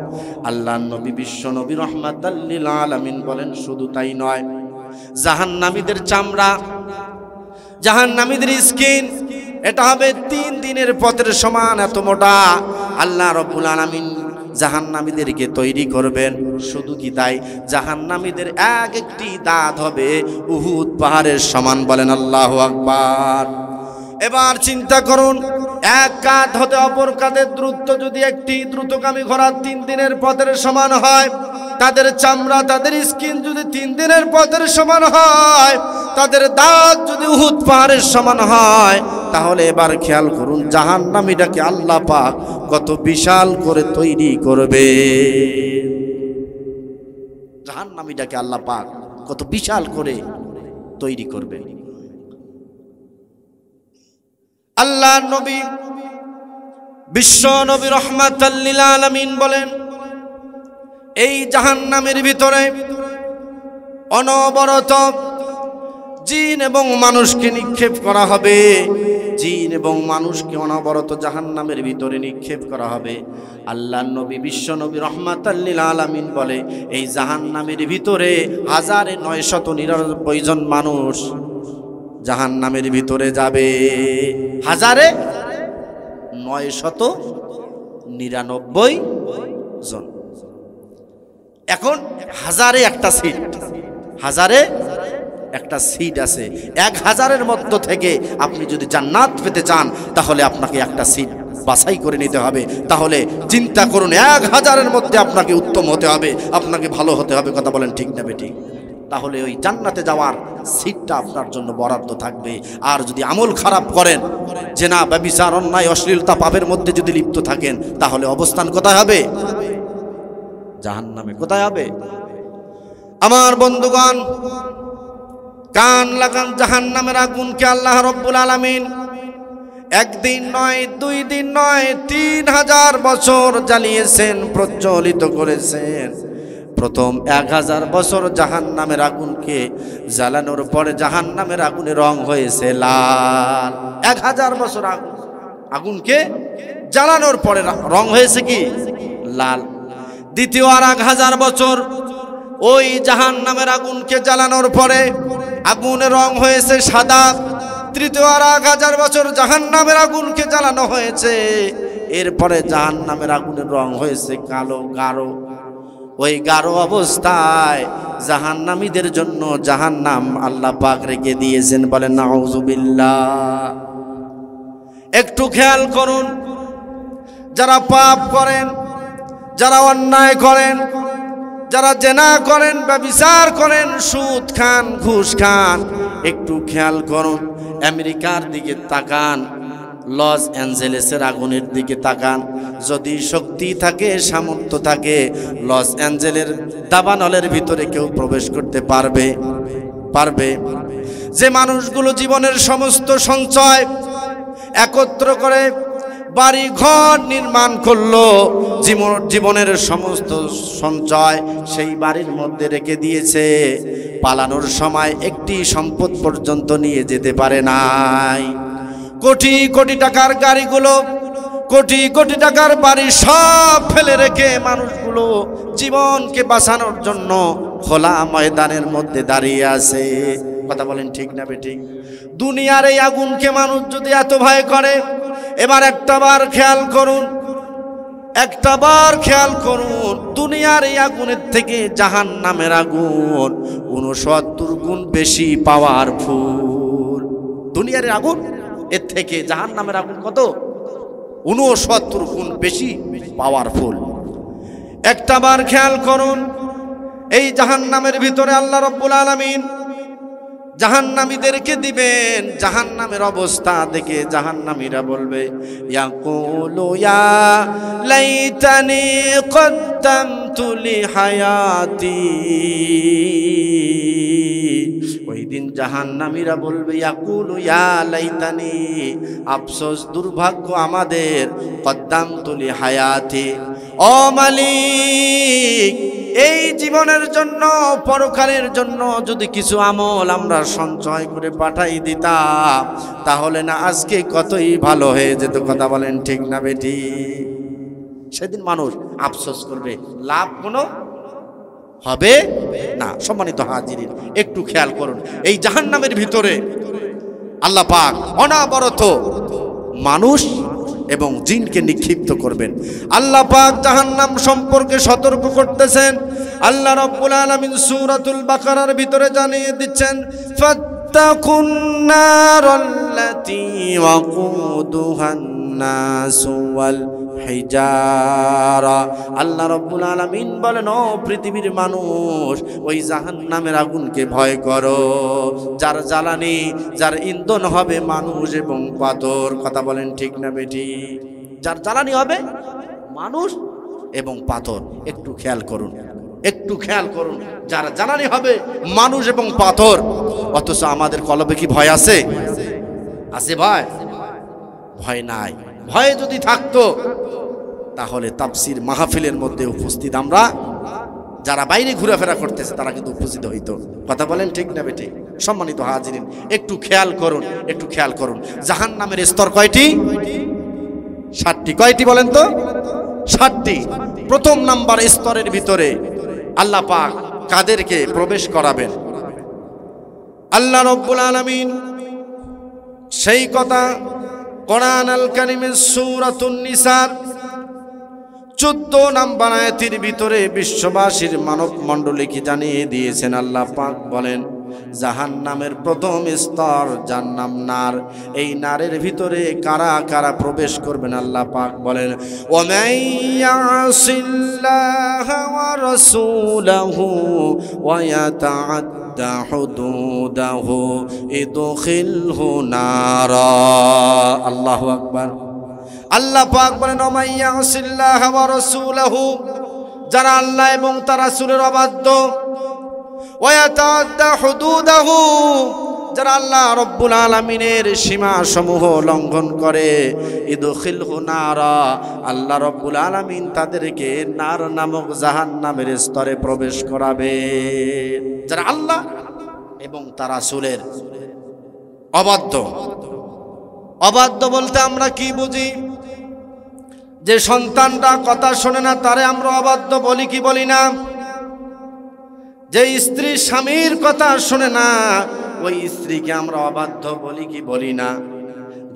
আল্লাহর নবী, বিশ্ব নবী রাহমাতাল লিল আলামিন বলেন, শুধু তাই নয়, জাহান্নামীদের চামড়া, জাহান্নামীদের স্কিন, এটা হবে 3 দিনের পথের সমান, এত মোটা। আল্লাহ রাব্বুল আলামিন জাহান্নামীদেরকে তৈরি করবেন। শুধু কি তাই, জাহান্নামীদের এক একটি দাঁত হবে উহুদ পাহাড়ের সমান। বলেন আল্লাহু আকবার। এবার চিন্তা করুন, এক কাঁধ হতে অপর কাঁধের দূরত্ব যদি একটি দ্রুতগামী ঘোড়ার 3 দিনের পথের সমান হয়, তাদের চামড়া, তাদের স্কিন যদি 3 দিনের পথের সমান হয়, তাদের দাঁত যদি উহুদ পাহাড়ের সমান হয়, তাহলে এবার খেয়াল করুন জাহান্নামীটাকে আল্লাহ পাক কত বিশাল করে তৈরি করবে। জাহান্নামীটাকে আল্লাহ পাক কত বিশাল করে তৈরি করবে। আল্লাহ নবী, বিশ্ব নবী রাহমাতাল লিল আলামিন বলেন, এই জাহান্নামের ভিতরে অনবরত জিন এবং মানুষকে নিক্ষেপ করা হবে। জিন এবং মানুষকে অনবরত জাহান্নামের ভিতরে নিক্ষেপ করা হবে। আল্লাহর নবী, বিশ্ব নবী রাহমাতাল লিল আলামিন বলে, এই জাহান্নামের ভিতরে 1999 জন মানুষ জাহান্নামের ভিতরে যাবে। 1999 জন। এখন 1000-এ একটা সিট, 1000-এ একটা সিট আছে। 1000-এর মধ্য থেকে আপনি যদি জান্নাত পেতে চান তাহলে আপনাকে একটা সিট বাছাই করে নিতে হবে। তাহলে চিন্তা করুন, 1000-এর মধ্যে আপনাকে উত্তম হতে হবে, আপনাকে ভালো হতে হবে। কথা বলেন ঠিক না বেঠিক? তাহলে ওই জান্নাতে যাওয়ার সিটটা আপনার জন্য বরাদ্দ থাকবে। আর যদি আমল খারাপ করেন, জেনা, ব্যভিচার, অন্যায়, অশ্লীলতা, পাপের মধ্যে যদি লিপ্ত থাকেন, তাহলে অবস্থান কোথায় হবে? জাহান্নামে। কোথায় হবে? আমার বন্ধুগণ, কান লাগান, জাহান্নামের আগুনকে আল্লাহ রাব্বুল আলামিন একদিন নয়, 2 দিন নয়, 3000 বছর জ্বালিয়েছেন, প্রজ্বলিত করেছেন। প্রথম 1000 বছর জাহান্নামের আগুনকে জ্বালানোর পরে জাহান্নামের আগুনের রং হয়েছে লাল। 1000 বছর আগুনকে জ্বালানোর পরে রং হয়েছে কি? লাল। দ্বিতীয় আর 1000 বছর ওই জাহান্নামের আগুনকে জ্বালানোর পরে আগুনের রং হয়েছে সাদা। তৃতীয় আর 1000 বছর জাহান্নামের আগুনকে জ্বালানো হয়েছে, এরপরে জাহান্নামের আগুনের রং হয়েছে কালো, গাঢ়। ওই গাঢ় অবস্থায় জাহান্নামীদের জন্য জাহান্নাম আল্লাহ পাক রেখে দিয়েছেন। বলেন নাউযুবিল্লাহ। একটু খেয়াল করুন, যারা পাপ করেন, যারা অন্যায় করেন, যারা জেনা করেন, ব্যভিচার করেন, সুদ খান, ঘুষ খান, একটু খেয়াল করুন, আমেরিকার দিকে তাকান, লস অ্যাঞ্জেলেসের আগুনের দিকে তাকান। যদি শক্তি থাকে, সামর্থ্য থাকে, লস অ্যাঞ্জেলের দাবানলের ভিতরে কেউ প্রবেশ করতে পারবে? যে মানুষগুলো জীবনের সমস্ত সঞ্চয় একত্র করে বাড়ি ঘর নির্মাণ করলো, জীবনের সমস্ত সঞ্চয় সেই বাড়ির মধ্যে রেখে দিয়েছে, পালানোর সময় একটি সম্পদ পর্যন্ত নিয়ে যেতে পারে নাই। কোটি কোটি টাকার গাড়িগুলো, কোটি কোটি টাকার বাড়ি সব ফেলে রেখে মানুষগুলো জীবনকে বাঁচানোর জন্য খোলা ময়দানের মধ্যে দাঁড়িয়ে আছে। কথা বলেন ঠিক না বেঠিক? দুনিয়ার এই আগুনকে মানুষ যদি এত ভয় করে, এবার একটাবার খেয়াল করুন, একটাবার খেয়াল করুন, দুনিয়ার এই আগুনের থেকে জাহান্নামের আগুন 69 গুণ বেশি পাওয়ারফুল। দুনিয়ার আগুন এর থেকে জাহান্নামের আগুন কত? 69 গুণ বেশি পাওয়ারফুল। একটাবার খেয়াল করুন, এই জাহান্নামের ভিতরে আল্লাহ রাব্বুল আলামিন জাহান্নামীদেরকে দিবেন। জাহান্নামের অবস্থা দেখে জাহান্নামীরা বলবে, ইয়াকুলু ইয়া লাইতানি কদ্দামতু লিহায়াতি। ওই দিন জাহান্নামীরা বলবে, ইয়াকুলু ইয়া লাইতানি, আফসোস দুর্ভাগ্য আমাদের, কদ্দামতু লিহায়াতি, ও মালিক এই জীবনের জন্য পরকালের জন্য যদি কিছু আমল আমরা সঞ্চয় করে পাঠাই দিতাম তাহলে না আজকে কতই ভালো হয়ে যেত। কথা বলেন ঠিক না বেটি? সেদিন মানুষ আফসোস করবে, লাভ কোনো হবে না। সম্মানিত হাজিরিন, একটু খেয়াল করুন, এই জাহান্নামের ভিতরে আল্লাহ পাক অনাবরত মানুষ এবং জিনকে নিক্ষিপ্ত করবেন। আল্লাহ পাক জাহান্নাম সম্পর্কে সতর্ক করতেছেন। আল্লাহ রাব্বুল আলামিন সূরাতুল বাকারার ভিতরে জানিয়ে দিচ্ছেন, ফাত্তাকুন নারাল্লাতী ওয়াকুদুহান নাসু ওয়াল হিজারা। আল্লাহ রাব্বুল আলামিন বলেন, ও পৃথিবীর মানুষ, ওই জাহান্নামের আগুনকে ভয় করো, যার জ্বালানি, যার ইন্ধন হবে মানুষ এবং পাথর। কথা বলেন ঠিক না বেটি? যার জ্বালানি হবে মানুষ এবং পাথর। একটু খেয়াল করুন, একটু খেয়াল করুন, যার জ্বালানি হবে মানুষ এবং পাথর, অথচ আমাদের কলবে কি ভয় আছে? আছে ভয়? ভয় নাই। ভয় যদি থাকতো তাহলে তাফসীর মাহফিলের মধ্যে উপস্থিত আমরা যারা বাইরে ঘোরাফেরা করতেছে তারা কিন্তু উপস্থিত হইতো। কথা বলেন ঠিক না বেটি? সম্মানিত হাজিরিন, একটু খেয়াল করুন, একটু খেয়াল করুন, জাহান্নামের স্তর কয়টি? 7টি। কয়টি বলেন তো? 7টি। প্রথম নাম্বার স্তরের ভিতরে আল্লাহ পাক কাদেরকে প্রবেশ করাবেন? আল্লাহ রাব্বুল আলামিন সেই কথা কোরআন আল কারীমের সূরাতুন নিসার 14 নম্বর আয়াতের ভিতরে বিশ্ববাসীর মানব মণ্ডলীকে জানিয়ে দিয়েছেন। আল্লাহ পাক বলেন, জাহান্নামের প্রথম স্তর যার নাম নার, এই নারের ভিতরে কারা কারা প্রবেশ করবেন? আল্লাহ পাক বলেন, ওয়া ইয়াসিল্লাহা ওয়া রাসূলাহু ওয়া ইয়াতাআদ্দা হুদুদাহু ইদখিলহু নারা। আল্লাহু আকবার। আল্লাহ পাক বলেন, ওয়া ইয়াসিল্লাহা ওয়া রাসূলাহু, যারা আল্লাহ এবং তার রাসূলের অবাধ্য, ওয়া ইয়াতাআদ্দা হুদুদাহু, যারা আল্লাহ রাব্বুল আলামিনের সীমা সমূহ লঙ্ঘন করে, ইদখিলহু নারা, আল্লাহ রাব্বুল আলামিন তাদেরকে নার নামক জাহান্নামের স্তরে প্রবেশ করাবে। যারা আল্লাহ এবং তার রাসূলের অবাধ্য। অবাধ্য বলতে আমরা কি বুঝি? যে সন্তানটা কথা শোনে না তারে আমরা অবাধ্য বলি কি বলি না? যে স্ত্রী স্বামীর কথা শোনে না ওই স্ত্রীকে আমরা অবাধ্য বলি কি বলি না?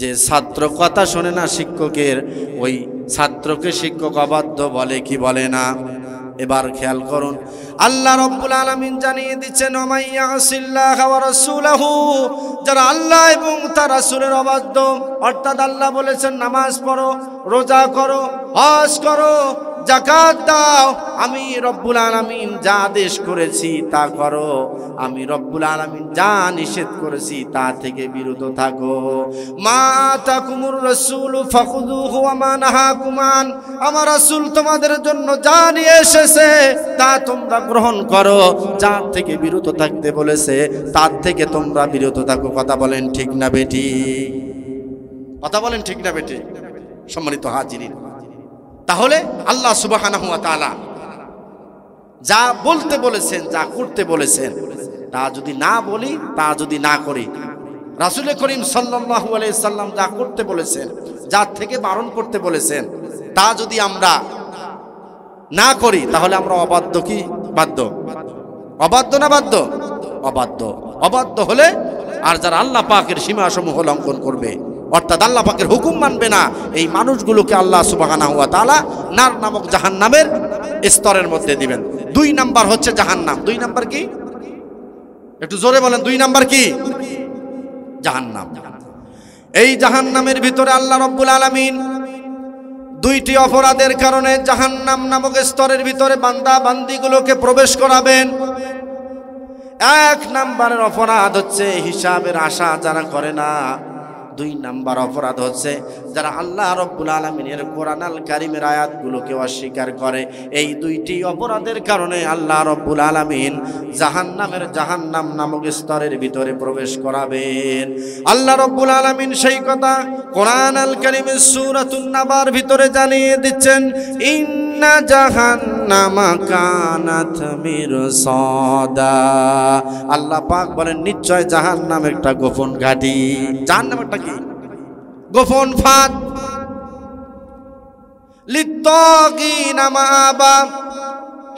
যে ছাত্র কথা শোনে না শিক্ষকের, ওই ছাত্রকে শিক্ষক অবাধ্য বলে কি বলে না? এবার খেয়াল করুন, আল্লাহ রাব্বুল আলামিন জানিয়ে দিচ্ছেন, ওয়া ইয়াসিল্লাহা ওয়া রাসূলাহু, যারা আল্লাহ এবং তার রাসূলের অবাধ্য। অর্থাৎ আল্লাহ বলেছেন নামাজ পড়ো, রোজা করো, হজ করো, যাকাত দাও, আমি রব্বুল আলামিন যা আদেশ করেছি তা করো, আমি রব্বুল আলামিন যা নিষেধ করেছি তা থেকে বিরত থাকো। মা আতাকুমুর রাসূলু ফাখুযুহু ওয়া মা নাহাকুম আন, আমার রাসূল তোমাদের জন্য যা নিয়ে এসেছে তা তোমরা গ্রহণ করো, যা থেকে বিরত থাকতে বলেছে তার থেকে তোমরা বিরত থাকো। কথা বলেন ঠিক না বেটি? কথা বলেন ঠিক না বেটি? সম্মানিত হাজিরিন, তাহলে আল্লাহ সুবহানাহু ওয়া তাআলা যা বলতে বলেছেন, যা করতে বলেছেন, তা যদি না বলি, তা যদি না করি, রাসূল করিম সাল্লাল্লাহু আলাইহি সাল্লাম যা করতে বলেছেন, যা থেকে বারণ করতে বলেছেন, তা যদি আমরা না করি তাহলে আমরা অবাধ্য কি বাধ্য? অবাধ্য না বাধ্য? অবাধ্য। অবাধ্য হলে, আর যারা আল্লাহ পাকের সীমাসমূহ লঙ্ঘন করবে, অর্থাৎ আল্লাহ পাকের হুকুম মানবে না, এই মানুষগুলোকে আল্লাহ সুবহানাহু ওয়া তাআলা নার নামক জাহান্নামের স্তরের মধ্যে দিবেন। 2 নাম্বার হচ্ছে জাহান্নাম। 2 নাম্বার কি? একটু জোরে বলেন, 2 নাম্বার কি? জাহান্নাম। এই জাহান্নামের ভিতরে আল্লাহ রাব্বুল আলামিন 2টি অপরাধের কারণে জাহান্নাম নামক স্তরের ভিতরে বান্দা বান্দিগুলোকে প্রবেশ করাবেন। 1 নাম্বারের অপরাধ হচ্ছে হিসাবের আশা যারা করে না। 2 নাম্বার অপরাধ হচ্ছে যারা আল্লাহ রাব্বুল আলামিনের কোরআন আল কারীমের আয়াতগুলোকে অস্বীকার করে। এই 2টি অপরাধের কারণে আল্লাহ রাব্বুল আলামিন জাহান্নাম নামক স্তরের ভিতরে প্রবেশ করাবেন। আল্লাহ রাব্বুল আলামিন সেই কথা কোরআন আল কারীমের সূরাতুন নাবার ভিতরে জানিয়ে দিচ্ছেন, ইন্না জাহান্নামা কানাত মিরসাদা। আল্লাহ পাক বলেন নিশ্চয় জাহান্নাম একটা গোপন ঘাঁটি। জাহান্নাম একটা কি? গোপন ফাঁদ। লিত্তাগিনা মাআবা,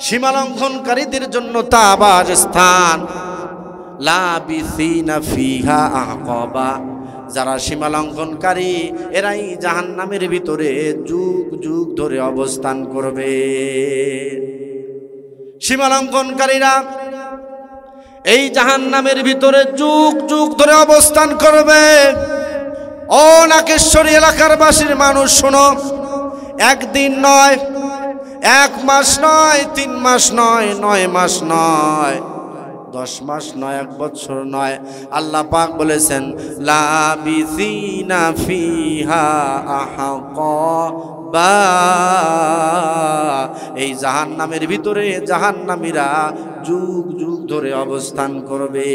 সীমালঙ্ঘনকারীদের জন্য তা আবাস স্থান। লাবিসিনা ফিহা আহকাবা, যারা সীমালঙ্ঘনকারী এরাই জাহান্নামের ভিতরে যুগ যুগ ধরে অবস্থান করবে। সীমালঙ্ঘনকারীরা এই জাহান্নামের ভিতরে যুগ যুগ ধরে অবস্থান করবে। ও নাকেশ্বরী এলাকার বাসীর মানুষ শোনো, 1 দিন নয়, 1 মাস নয়, 3 মাস নয়, 9 মাস নয়, 10 মাস নয়, 1 বছর নয়, আল্লাহ পাক বলেছেন লাবিসিনা ফিহা আহকাবা। এই জাহান্নামের ভিতরে জাহান্নামীরা যুগ যুগ ধরে অবস্থান করবে।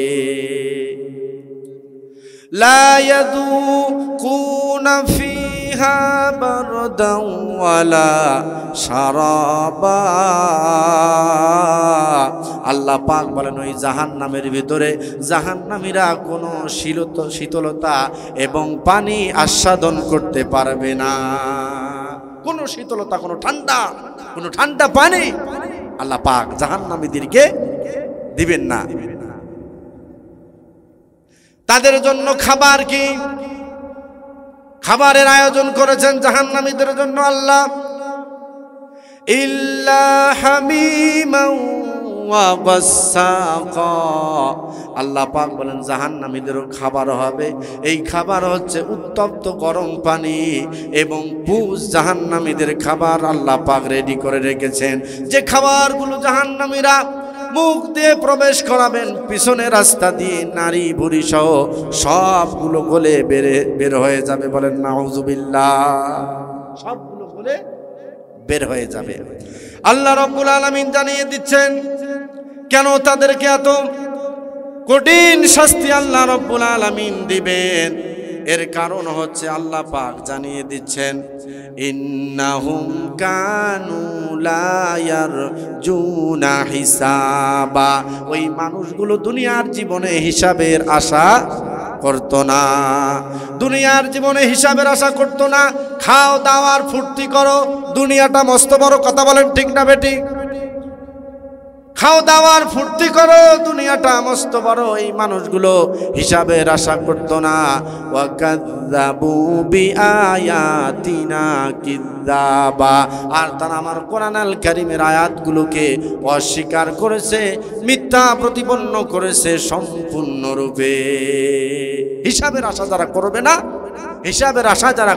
লা ইয়াযুকুনা ফিহা বারদান ওয়ালা শারাবা। আল্লাহ পাক বলেন ওই জাহান্নামের ভিতরে জাহান্নামীরা কোনো শীতলতা এবং পানি আস্বাদন করতে পারবে না। কোনো শীতলতা, কোনো ঠান্ডা পানি আল্লাহ পাক জাহান্নামীদেরকে দিবেন না। তাদের জন্য খাবার কি? খাবারের আয়োজন করেছেন জাহান্নামীদের জন্য আল্লাহ, ইল্লা হামিমান ওয়া গাসসাকা। আল্লাহ পাক বলেন জাহান্নামীদেরও খাবার হবে। এই খাবার হচ্ছে উত্তপ্ত গরম পানি এবং পুষ। জাহান্নামীদের খাবার আল্লাহ পাক রেডি করে রেখেছেন, যে খাবারগুলো জাহান্নামীরা মুখ দিয়ে প্রবেশ করাবেন, পিছনে রাস্তা দিয়ে নারী ভুঁড়ি সহ সবগুলো গলে বের হয়ে যাবে। বলেন নাউজুবিল্লাহ। সবগুলো গলে বের হয়ে যাবে। আল্লাহ রাব্বুল আলামিন জানিয়ে দিচ্ছেন কেন তাদেরকে এত কঠিন শাস্তি আল্লাহ রাব্বুল আলামিন দিবেন। এর কারণ হচ্ছে আল্লাহ পাক জানিয়ে দিচ্ছেন ইন্নাহুম কানু লা ইয়ারজুনা হিসাবা। ওই মানুষগুলো দুনিয়ার জীবনে হিসাবের আশা করতো না। দুনিয়ার জীবনে হিসাবের আশা করতো না। খাও দাওয়ার ফুর্তি করো, দুনিয়াটা মস্ত বড়। কথা বলেন ঠিক না বেটি? খাও দাওয়ার ফুর্তি করো, দুনিয়াটা মস্ত বড়। এই মানুষগুলো হিসাবের আশা করতো না। ওয়াকাযযাবু বিআয়াতিনা কিযাবা। আর তারা আমার কোরআন আল কারীমের আয়াতগুলোকে অস্বীকার করেছে, মিথ্যা প্রতিপন্ন করেছে সম্পূর্ণরূপে। হিসাবের আশা যারা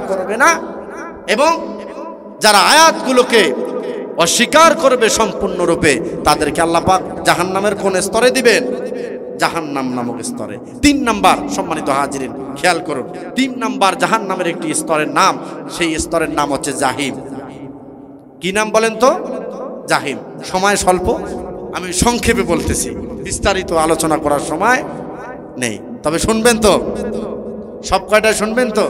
করবে না এবং যারা আয়াতগুলোকে অস্বীকার করবে সম্পূর্ণরূপে, তাদেরকে আল্লাহ পাক জাহান্নামের কোন স্তরে দিবেন? জাহান্নাম নামক স্তরে। 3 নাম্বার, সম্মানিত হাজিরিন খেয়াল করুন, 3 নাম্বার জাহান্নামের একটি স্তরের নাম, সেই স্তরের নাম হচ্ছে জাহিম। কি নাম বলেন তো? জাহিম। সময় স্বল্প, আমি সংক্ষেপে বলতেছি, বিস্তারিত আলোচনা করার সময় নেই। তবে শুনবেন তো? সব কয়টা শুনবেন তো?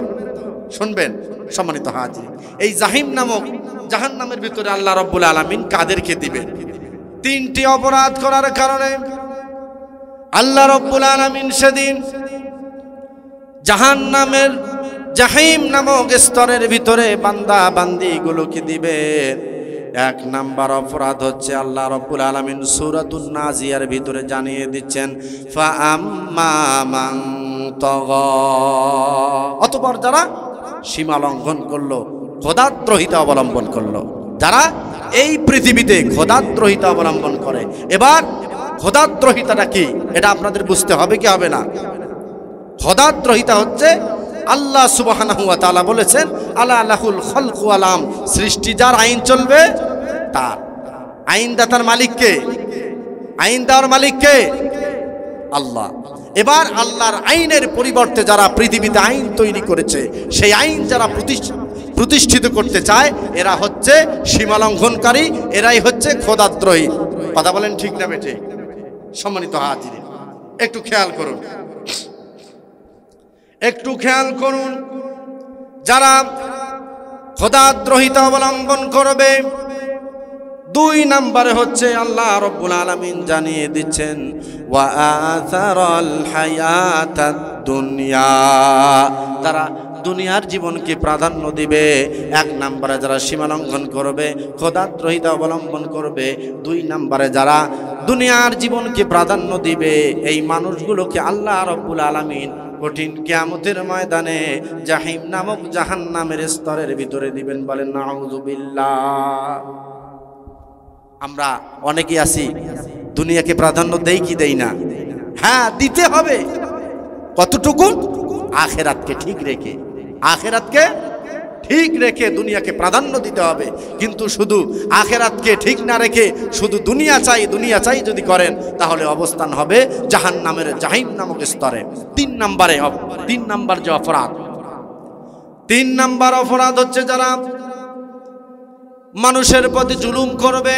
শুনবেন সম্মানিত হাজির। এই জাহিম নামক জাহান্নামের ভিতরে আল্লাহ রাব্বুল আলামিন কাদেরকে দিবেন? 3টি অপরাধ করার কারণে আল্লাহ রাব্বুল আলামিন সেদিন জাহান্নামের জাহিম নামক স্তরের ভিতরে বান্দা বান্দিগুলোকে দিবেন। 1 নাম্বার অপরাধ হচ্ছে আল্লাহ রাব্বুল আলামিন সূরাতুন নাজিয়ার ভিতরে জানিয়ে দিচ্ছেন, ফা আম্মা মান তাগা। অতঃপর যারা সীমা লঙ্ঘন করলো, খোদাদ্রোহিতা অবলম্বন করলো, যারা এই পৃথিবীতে খোদাদ্রোহিতা অবলম্বন করে। এবার খোদাদ্রোহিতাটা কি এটা আপনাদের বুঝতে হবে কি হবে না? খোদাদ্রোহিতা হচ্ছে আল্লাহ সুবহানাহু ওয়া তাআলা বলেছেন আলা লাহুল খালকু ওয়াল আমর, সৃষ্টি যার আইন চলবে তার। আইনদাতার মালিক কে? আইন দেওয়ার মালিক কে? আল্লাহ। এবার আল্লাহর আইনের পরিবর্তে যারা পৃথিবীতে আইন তৈরি করেছে, সেই আইন যারা প্রতিষ্ঠিত করতে চায়, এরা হচ্ছে সীমালঙ্ঘনকারী, এরাই হচ্ছে খোদাদ্রোহী। কথা বলেন ঠিক না বেটে? সম্মানিত হাজির, একটু খেয়াল করুন, একটু খেয়াল করুন। যারা খোদাদ্রোহিতা অবলম্বন করবে, 2 নম্বরে হচ্ছে আল্লাহ রাব্বুল আলামিন জানিয়ে দিচ্ছেন ওয়া আথারাল হায়াতাদ দুনিয়া, তারা দুনিয়ার জীবনকে প্রাধান্য দিবে। 1 নম্বরে যারা সীমালঙ্ঘন করবে, খোদাদ্রোহিতা অবলম্বন করবে। 2 নম্বরে যারা দুনিয়ার জীবনকে প্রাধান্য দিবে, এই মানুষগুলোকে আল্লাহ রাব্বুল আলামিন কঠিন কিয়ামতের ময়দানে জাহিম নামক জাহান্নামের স্তরের ভিতরে দিবেন। বলেন নাউযুবিল্লাহ। আমরা অনেকেই আছি দুনিয়াকে প্রাধান্য দেই কি দেই না? হ্যাঁ, দিতে হবে। কতটুকু? আখেরাতকে ঠিক রেখে, আখেরাতকে ঠিক রেখে দুনিয়াকে প্রাধান্য দিতে হবে। কিন্তু শুধু আখেরাতকে ঠিক না রেখে শুধু দুনিয়া চাই দুনিয়া চাই যদি করেন, তাহলে অবস্থান হবে জাহান্নামের জাহিম নামক স্তরে। 3 নম্বর যে অপরাধ, 3 নম্বর অপরাধ হচ্ছে যারা মানুষের প্রতি জুলুম করবে,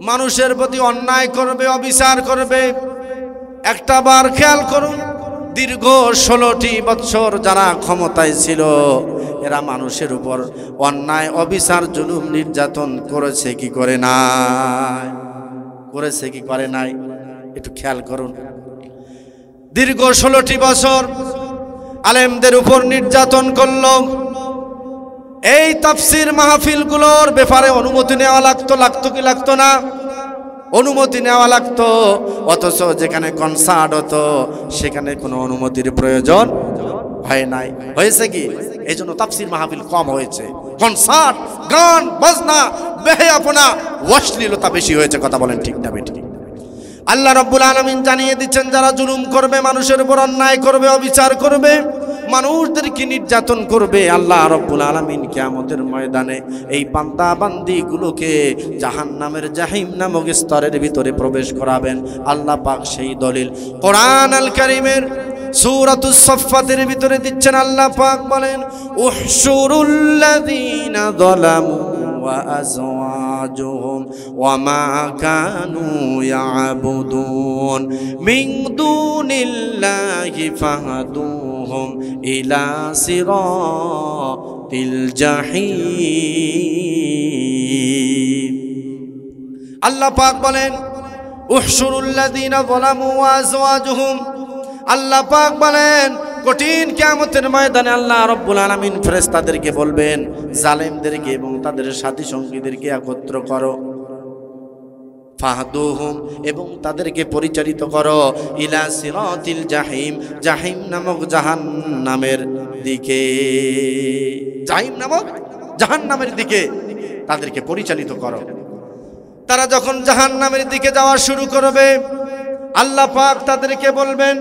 মানুষের প্রতি অন্যায় করবে, অবিচার করবে। একটা বার খেয়াল করুন, দীর্ঘ 16টি বছর যারা ক্ষমতায় ছিল, এরা মানুষের উপর অন্যায়, অবিচার, জুলুম, নির্যাতন করেছে কি করে নাই? করেছে কি করে নাই? একটু খেয়াল করুন। দীর্ঘ 16টি বছর আলেমদের উপর নির্যাতন করলো। এই তাফসীর মাহফিলগুলোর ব্যাপারে অনুমতি নেওয়া লাগতো কি লাগতো না? অনুমতি নেওয়া লাগতো। অথচ যেখানে কনসার্ট হতো সেখানে কোনো অনুমতির প্রয়োজন হয় নাই। হয়েছে কি? এই জন্য তাফসীর মাহফিল কম হয়েছে। কনসার্ট, গান বাজনা, বেহায়াপনা, অশ্লীলতা বেশি হয়েছে। কথা বলেন ঠিক না বেঠিক? আল্লাহ রাব্বুল আলামিন জানিয়ে দিচ্ছেন, যারা জুলুম করবে, মানুষের উপর অন্যায় করবে, অবিচার করবে, মানুষদেরকে নির্যাতন করবে, আল্লাহ রাব্বুল আলামিন কিয়ামতের ময়দানে এই বান্দা বান্দীগুলোকে জাহান্নামের জাহিম নামক স্তরের ভিতরে প্রবেশ করাবেন। আল্লাহ পাক সেই দলিল কোরআন আল কারীমের সূরাতুস সাফফাতের ভিতরে দিচ্ছেন। আল্লাহ পাক বলেন, উহশুরুল্লাযীনা যালামু ওয়া আযওয়াজুহুম ওয়া মা কানু ইয়াবুদুন মিন দুনিল্লাহি ফাহদুহুম ইলা সিরাতিল জাহিম। আল্লাহ পাক বলেন, উহশুরুল্লাযীনা যালামু ওয়া আযওয়াজুহুম। আল্লাহ পাক বলেন, কঠিন কিয়ামতের ময়দানে আল্লাহ রাব্বুল আলামিন ফেরেশতাদেরকে বলবেন, জালেমদেরকে এবং তাদের সাথী সঙ্গীদেরকে একত্র করো, ফাহদুহুম, এবং তাদেরকে পরিচালিত করো, ইলা সিরাতিল জাহিম, জাহিম নামক জাহান্নামের দিকে, জাহিম নামক জাহান্নামের দিকে তাদেরকে পরিচালিত করো। তারা যখন জাহান্নামের দিকে যাওয়া শুরু করবে, আল্লাহ পাক তাদেরকে বলবেন,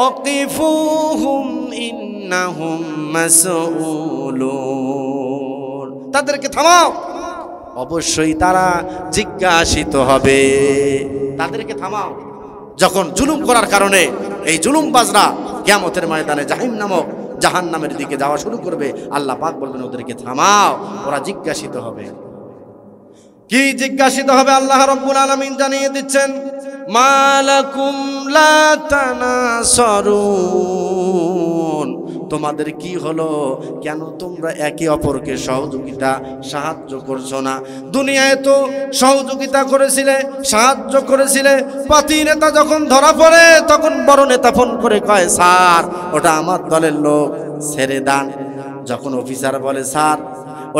অকিফুহুম ইন্নাহুম মাসউলুন, তাদেরকে থামাও, অবশ্যই তারা জিজ্ঞাসিত হবে। তাদেরকে থামাও। যখন জুলুম করার কারণে এই জুলুমবাজরা কিয়ামতের ময়দানে জাহিম নামক জাহান্নামের দিকে যাওয়া শুরু করবে, আল্লাহ পাক বলবেন, ওদেরকে থামাও, ওরা জিজ্ঞাসিত হবে। কি জিজ্ঞাসিত হবে? আল্লাহ রাব্বুল আলামিন জানিয়ে দিচ্ছেন, মালাকুম লা তানাসারুন, তোমাদের কি হলো? কেন তোমরা একে অপরকে সাহায্য করছো না? দুনিয়ায় তো সহযোগিতা করেছিলে, সাহায্য করেছিলে। পাতি নেতা যখন ধরা পড়ে তখন বড় নেতা ফোন করে কয়, স্যার ওটা আমার দলের লোক, ছেড়ে দেন। যখন অফিসার বলে, স্যার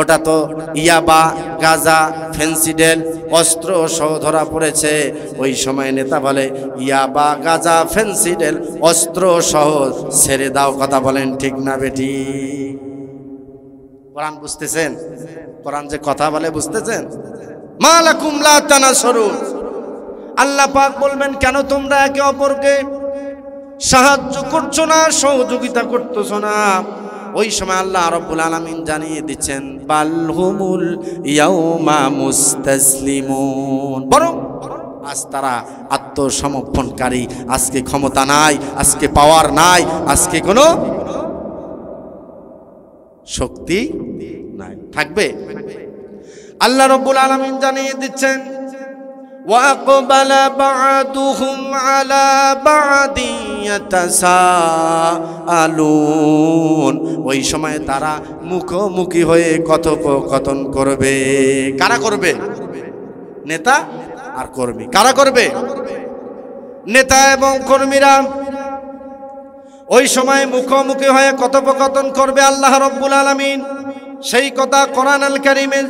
ওটা তো ইয়াবা, গাঁজা, ফেন্সিডেল অস্ত্র সহ ধরা পড়েছে। ওই সময় নেতা বলে ইয়াবা, গাঁজা, ফেন্সিডেল অস্ত্র সহ ছেড়ে দাও। কথা বলেন ঠিক না বেটি? কোরআন বুঝতেছেন? কোরআন যে কথা বলে বুঝতেছেন? মা লাকুম লা তানাসুরুন। আল্লাহ পাক বলবেন কেন তোমরা একে অপরকে সাহায্য করছো না, সহযোগিতা করতেছো না? ওই সময় আল্লাহ রাব্বুল আলামিন জানিয়ে দিচ্ছেন বালহুমুল ইয়াউমা মুস্তাসলিমুন, বরং আজ তারা আত্মসমর্পণকারী। আজকে ক্ষমতা নাই, আজকে পাওয়ার নাই, আজকে কোনো শক্তি নাই। থাকবে? আল্লাহ রাব্বুল আলামিন জানিয়ে দিচ্ছেন وَأَقْبَلَ بَعْضُهُمْ عَلَى بَعْضٍ يَتَسَاءَلُونَ। ওই সময় তারা মুখোমুখি হয়ে কথোপকথন করবে। কারা করবে? নেতা আর কর্মী। কারা করবে? নেতা এবং কর্মীরা ওই সময় মুখোমুখি হয়ে কথোপকথন করবে। আল্লাহ রাব্বুল আলামিন সেই কথা কোরআন আল কারীমের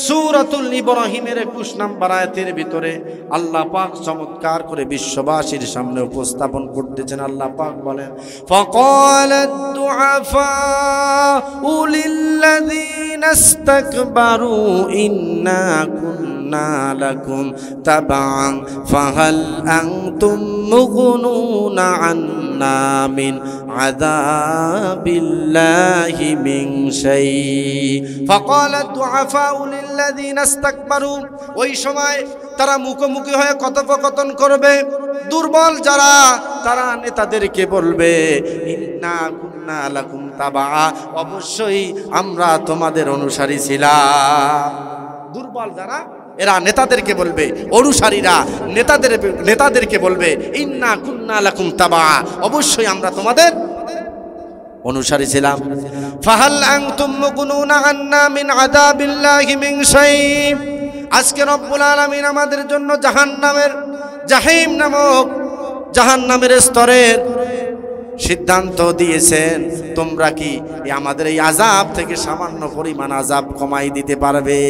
সূরাতুল ইব্রাহিমের 21 নম্বর আয়াতের ভিতরে আল্লাহ পাক চমৎকার করে বিশ্ববাসীর সামনে উপস্থাপন করতেছেন। আল্লাহ পাক বলেন ফাকালাত দুআফাউ লিল্লাযীনা ইসতাকবারু ইন্না কুন্না লাকুম তাবা'আন ফাহাল আনতুম মুগনুনা আন্না মিন আযাবিল্লাহি মিন শাই। ফাকালাত দুআফাউ লিল্লাযীনা ইসতাকবারু। ওই সময় তারা মুখোমুখি হয়ে কথোপকথন করবে। দুর্বল যারা তারা নেতাদেরকে বলবে ইন্না কুন্না লাকুম তাবাআ, অবশ্যই আমরা তোমাদের অনুসারী ছিলাম। দুর্বল যারা এরা নেতাদেরকে বলবে, অনুসারীরা নেতাদেরকে বলবে ইন্না কুন্না লাকুম তাবাআ, অবশ্যই আমরা তোমাদের অনুসারী ছিলাম। ফাহাল আনতুম মুগনুনা আন্না মিন আযাবিল্লাহি মিন শাই। আজকে রব্বুল আলামিন আমাদের জন্য জাহিম নামক জাহান্নামের স্তরের সিদ্ধান্ত দিয়েছেন। তোমরা কি আমাদের এই আযাব থেকে সামান্য পরিমাণ আযাব কমাই দিতে পারবে?